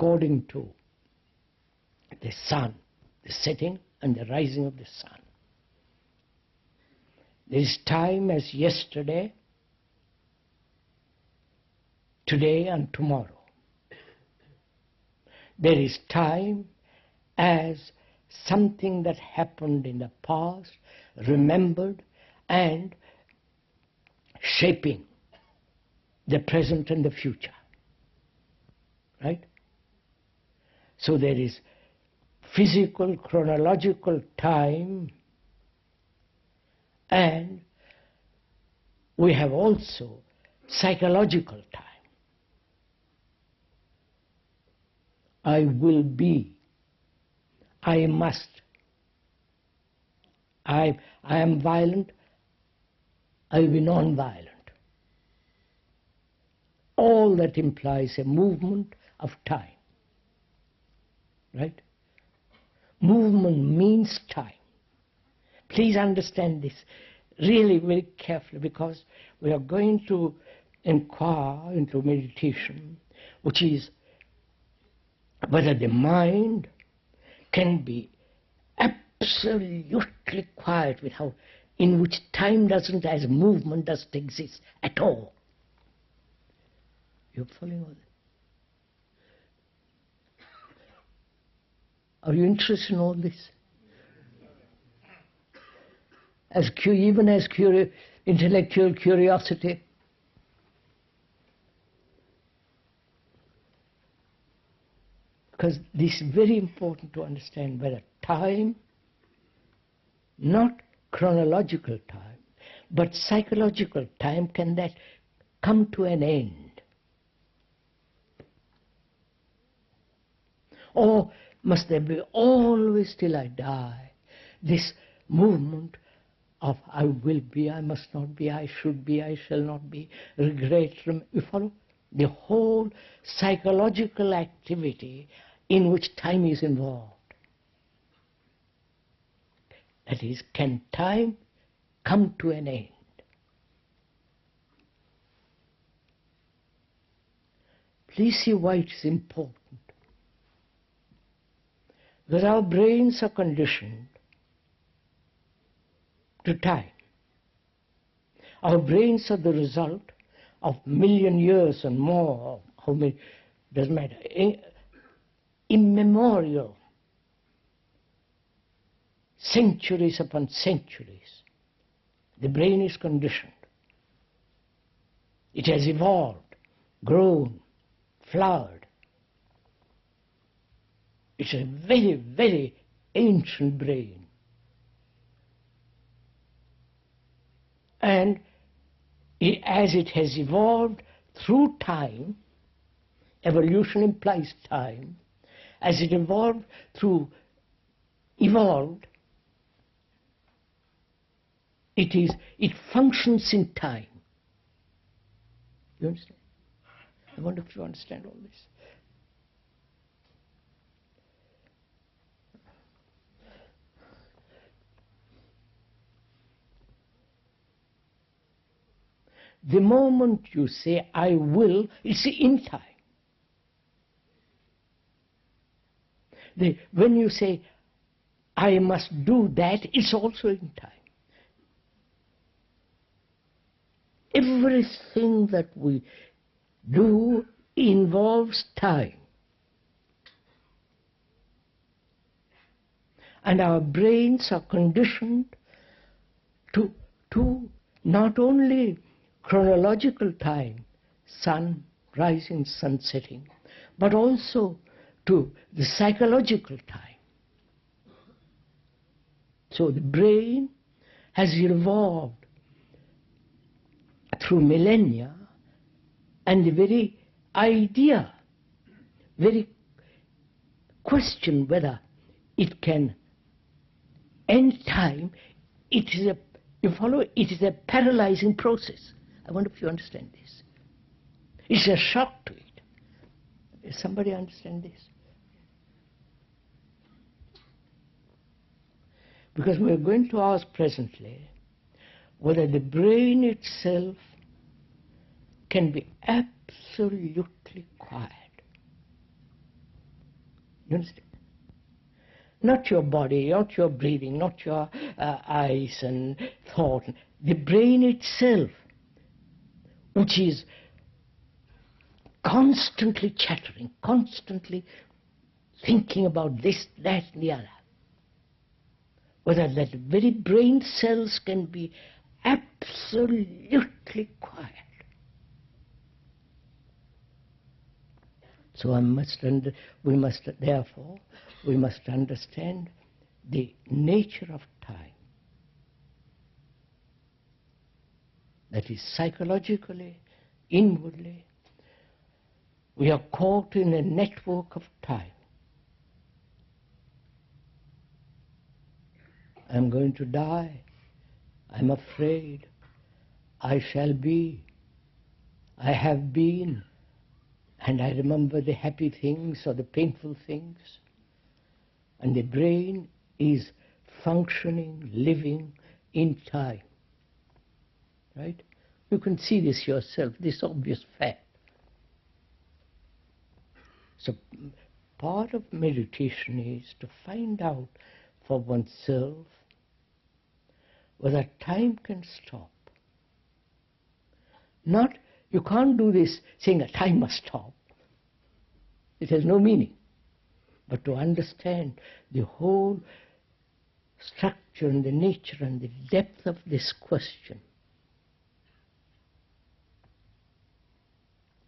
according to the sun, the setting and the rising of the sun. There is time as yesterday, today and tomorrow. There is time as something that happened in the past, remembered and shaping the present and the future. Right? So there is physical, chronological time, and we have also psychological time. I will be. I must. I am violent. I will be non-violent. All that implies a movement of time. Right? Movement means time. Please understand this really very carefully, because we are going to inquire into meditation, which is whether the mind can be absolutely quiet without, in which time doesn't, as movement doesn't exist at all. You're following all that? Are you interested in all this? Even as intellectual curiosity? Because this is very important to understand whether time, not chronological time, but psychological time, can that come to an end? Or must there be always till I die this movement of I will be, I must not be, I should be, I shall not be, regret? You follow? The whole psychological activity in which time is involved. That is, can time come to an end? Please see why it is important. Because our brains are conditioned to time. Our brains are the result of million years and more, how many, doesn't matter, immemorial, centuries upon centuries. The brain is conditioned. It has evolved, grown, flowered. It's a very, very ancient brain. And as it has evolved through time, evolution implies time, as it evolved, it functions in time. You understand? I wonder if you understand all this. The moment you say, I will, it's in time. When you say, I must do that, it's also in time. Everything that we do involves time. And our brains are conditioned to not only chronological time, sun rising, sun setting, but also to the psychological time. So the brain has evolved through millennia, and the very idea, very question whether it can end time, it is a paralyzing process. I wonder if you understand this. It's a shock to it. Does somebody understand this? Because we're going to ask presently whether the brain itself can be absolutely quiet. You understand? Not your body, not your breathing, not your eyes and thought. The brain itself, which is constantly chattering, constantly thinking about this, that, and the other. Whether that very brain cells can be absolutely quiet. So we must understand the nature of time. That is, psychologically, inwardly, we are caught in a network of time. I'm going to die. I'm afraid. I shall be. I have been. And I remember the happy things or the painful things. And the brain is functioning, living in time. Right? You can see this yourself, this obvious fact. So part of meditation is to find out for oneself whether time can stop. Not, you can't do this saying that time must stop. It has no meaning. But to understand the whole structure and the nature and the depth of this question.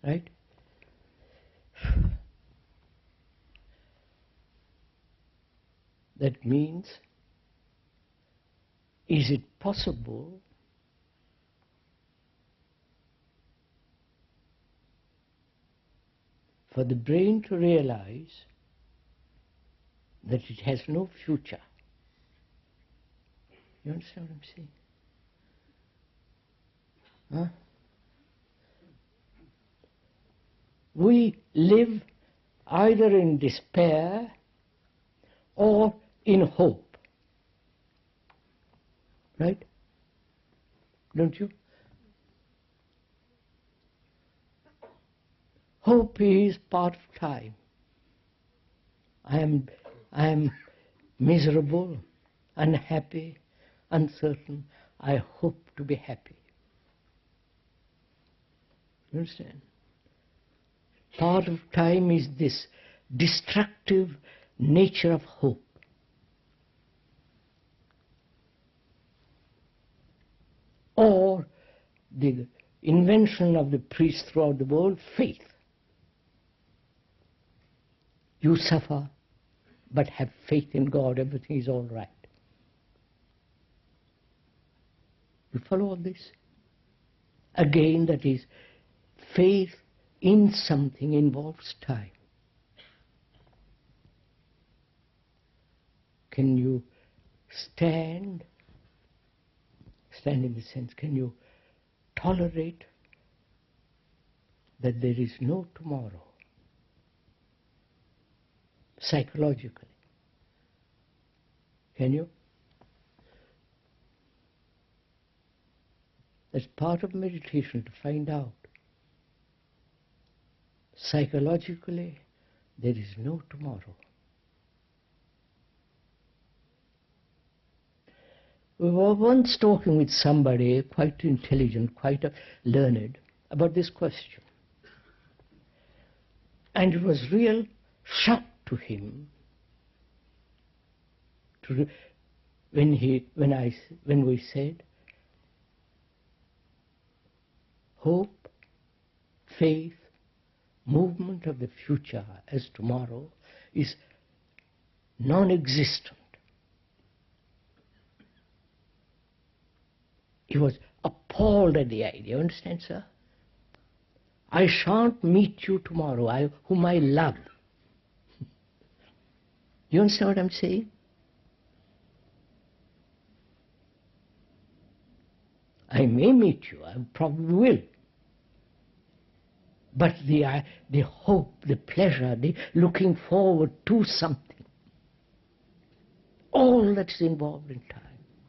Right? That means, is it possible for the brain to realize that it has no future? You understand what I'm saying? Huh? We live either in despair or in hope. Right? Don't you? Hope is part of time. I am miserable, unhappy, uncertain. I hope to be happy. You understand? Part of time is this destructive nature of hope. Or the invention of the priests throughout the world, faith. You suffer, but have faith in God, everything is all right. You follow all this? Again, that is, faith in something involves time. Can you stand in the sense, can you tolerate that there is no tomorrow? Psychologically. Can you? That's part of meditation, to find out. Psychologically, there is no tomorrow. We were once talking with somebody quite intelligent, quite learned, about this question. And it was real shock to him when we said, hope, faith, movement of the future as tomorrow is non-existent. He was appalled at the idea. You understand, sir? I shan't meet you tomorrow, whom I love. You understand what I'm saying? I may meet you, I probably will. But the hope, the pleasure, the looking forward to something, all that's involved in time.